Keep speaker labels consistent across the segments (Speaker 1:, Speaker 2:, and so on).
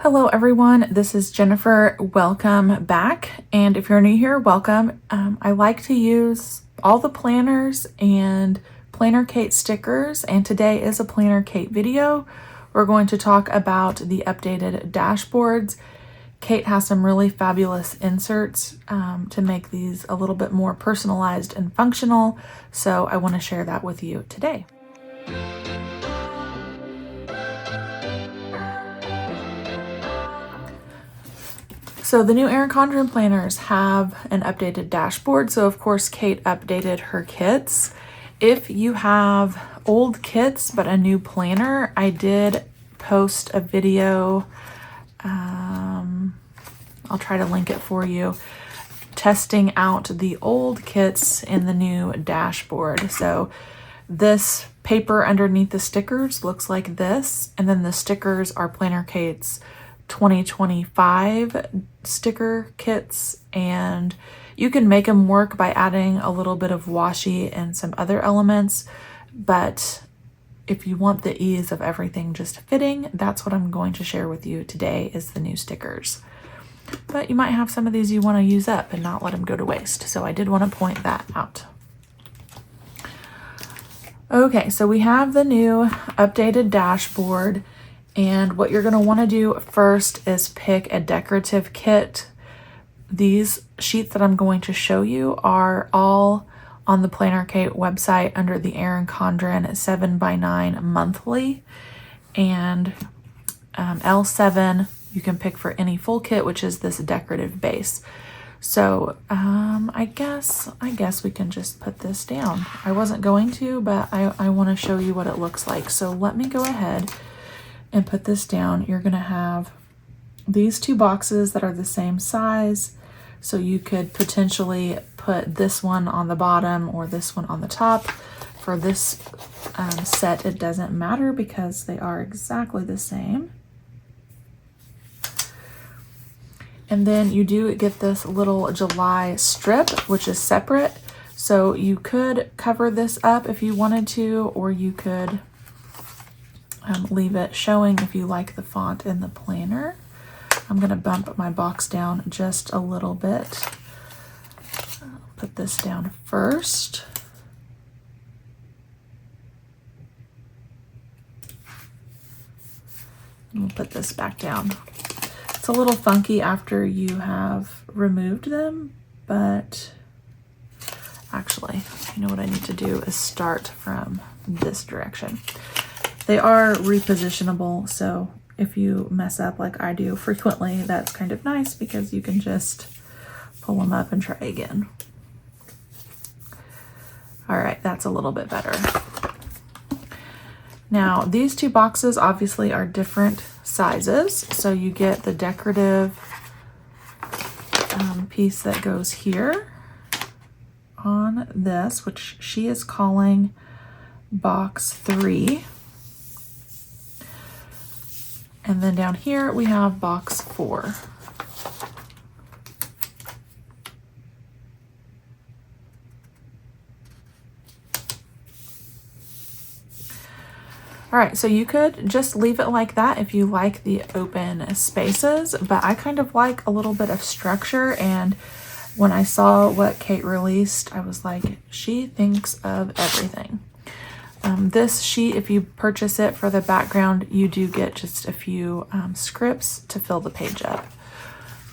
Speaker 1: Hello everyone, this is Jennifer. Welcome back. And if you're new here, welcome. I like to use all the planners and PlannerKate stickers, and today is a PlannerKate video. We're going to talk about the updated dashboards. Kate has some really fabulous inserts to make these a little bit more personalized and functional, so I want to share that with you today. So the new Erin Condren planners have an updated dashboard. So of course, Kate updated her kits. If you have old kits but a new planner, I did post a video. I'll try to link it for you, testing out the old kits in the new dashboard. So this paper underneath the stickers looks like this, and then the stickers are PlannerKate's 2025 sticker kits, and you can make them work by adding a little bit of washi and some other elements, but if you want the ease of everything just fitting, that's what I'm going to share with you today is the new stickers. But you might have some of these you want to use up and not let them go to waste, so I did want to point that out. Okay, so we have the new updated dashboard. And what you're going to want to do first is pick a decorative kit. These sheets that I'm going to show you are all on the PlannerKate website under the Erin Condren 7x9 monthly. And L7 you can pick for any full kit, which is this decorative base. So I guess we can just put this down. I wasn't going to, but I want to show you what it looks like. So let me go ahead and put this down. You're gonna have these two boxes that are the same size. So you could potentially put this one on the bottom or this one on the top. For this set, it doesn't matter because they are exactly the same. And then you do get this little July strip, which is separate. So you could cover this up if you wanted to, or you could leave it showing if you like the font in the planner. I'm going to bump my box down just a little bit. I'll put this down first. And we'll put this back down. It's a little funky after you have removed them, but actually, you know what I need to do is start from this direction. They are repositionable, so if you mess up like I do frequently, that's kind of nice because you can just pull them up and try again. All right, that's a little bit better. Now, these two boxes obviously are different sizes, so you get the decorative piece that goes here on this, which she is calling box 3. And then down here we have box 4. All right, so you could just leave it like that if you like the open spaces, but I kind of like a little bit of structure, and when I saw what Kate released, I was like, she thinks of everything. This sheet, if you purchase it for the background, you do get just a few scripts to fill the page up.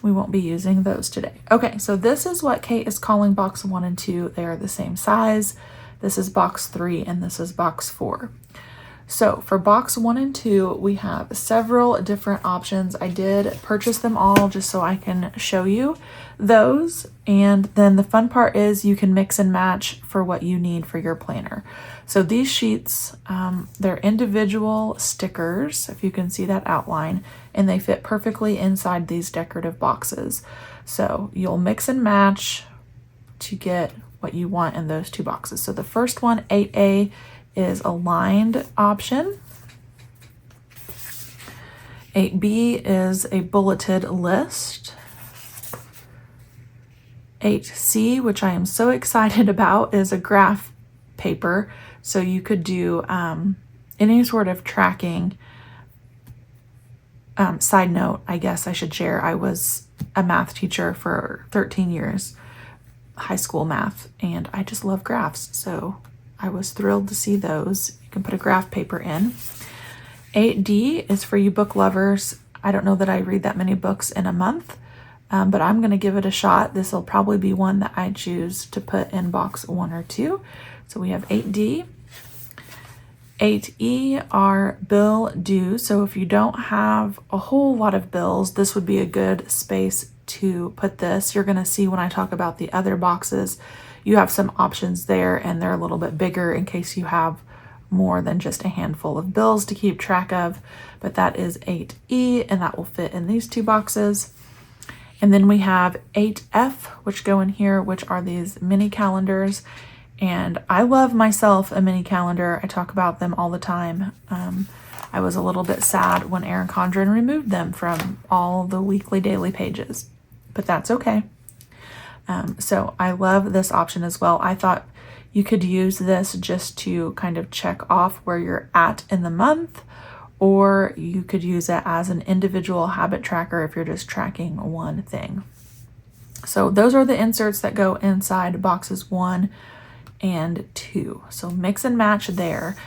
Speaker 1: We won't be using those today. Okay, so this is what Kate is calling box 1 and 2. They are the same size. This is box 3 and this is box 4. So for box 1 and 2, we have several different options. I did purchase them all just so I can show you those. And then the fun part is you can mix and match for what you need for your planner. So these sheets, they're individual stickers, if you can see that outline, and they fit perfectly inside these decorative boxes. So you'll mix and match to get what you want in those two boxes. So the first one, 8A, is a lined option. 8B is a bulleted list. 8C, which I am so excited about, is a graph paper. So you could do any sort of tracking Side note, I guess I should share, I was a math teacher for 13 years, high school math, and I just love graphs. So I was thrilled to see those. You can put a graph paper in. 8D is for you book lovers. I don't know that I read that many books in a month, but I'm going to give it a shot. This will probably be one that I choose to put in box 1 or 2. So we have 8D. 8E are bill due. So if you don't have a whole lot of bills, this would be a good space to put this. You're going to see when I talk about the other boxes, you have some options there, and they're a little bit bigger in case you have more than just a handful of bills to keep track of. But that is 8E, and that will fit in these 2 boxes. And then we have 8F, which go in here, which are these mini calendars. And I love myself a mini calendar. I talk about them all the time. I was a little bit sad when Erin Condren removed them from all the weekly daily pages, but that's okay. So I love this option as well. I thought you could use this just to kind of check off where you're at in the month, or you could use it as an individual habit tracker if you're just tracking one thing. So those are the inserts that go inside boxes 1 and 2. So mix and match there.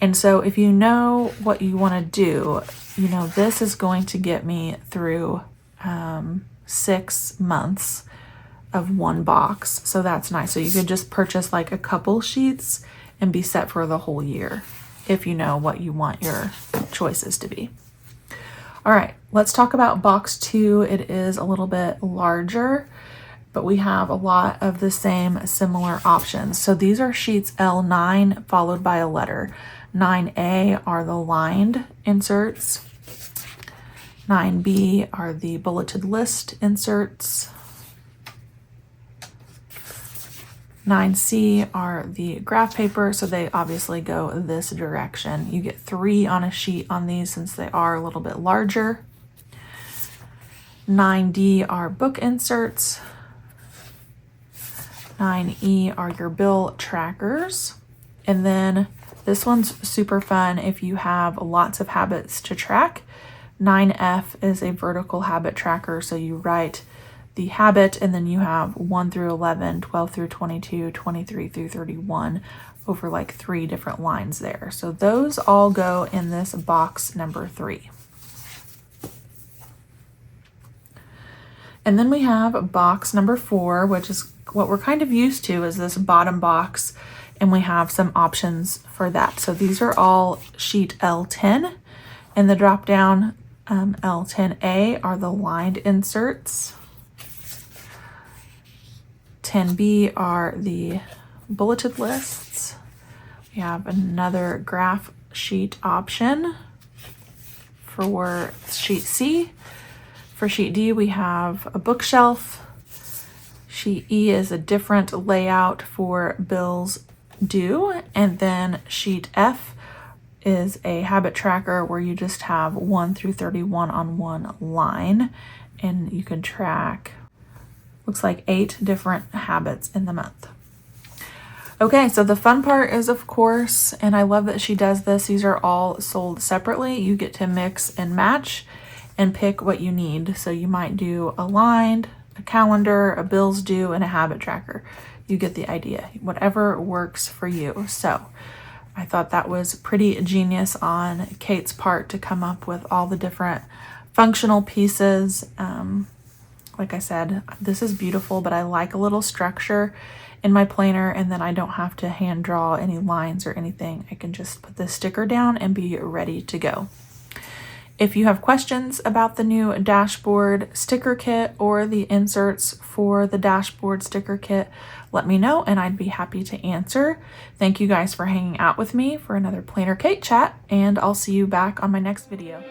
Speaker 1: And so if you know what you want to do, you know, this is going to get me through 6 months of one box. So that's nice. So you could just purchase like a couple sheets and be set for the whole year if you know what you want your choices to be. All right, let's talk about box 2. It is a little bit larger, but we have a lot of the same similar options. So these are sheets L9 followed by a letter. 9A are the lined inserts. 9B are the bulleted list inserts. 9C are the graph paper, so they obviously go this direction. You get 3 on a sheet on these since they are a little bit larger. 9D are book inserts. 9E are your bill trackers. And then this one's super fun if you have lots of habits to track. 9F is a vertical habit tracker, so you write the habit and then you have 1 through 11, 12 through 22, 23 through 31 over like 3 different lines there. So those all go in this box number 3. And then we have box number 4, which is what we're kind of used to, is this bottom box, and we have some options for that. So these are all sheet L10, and the drop down L10A are the lined inserts. 10B are the bulleted lists. We have another graph sheet option for sheet C. For sheet D, we have a bookshelf. Sheet E is a different layout for bills due. And then sheet F is a habit tracker where you just have 1 through 31 on one line. And you can track, looks like 8 different habits in the month. Okay, so the fun part is, of course, and I love that she does this, these are all sold separately. You get to mix and match and pick what you need. So you might do a lined, a calendar, a bills due, and a habit tracker. You get the idea, whatever works for you. So I thought that was pretty genius on Kate's part to come up with all the different functional pieces. Like I said, this is beautiful, but I like a little structure in my planner, and then I don't have to hand draw any lines or anything. I can just put the sticker down and be ready to go. If you have questions about the new dashboard sticker kit or the inserts for the dashboard sticker kit, let me know and I'd be happy to answer. Thank you guys for hanging out with me for another PlannerKate chat, and I'll see you back on my next video.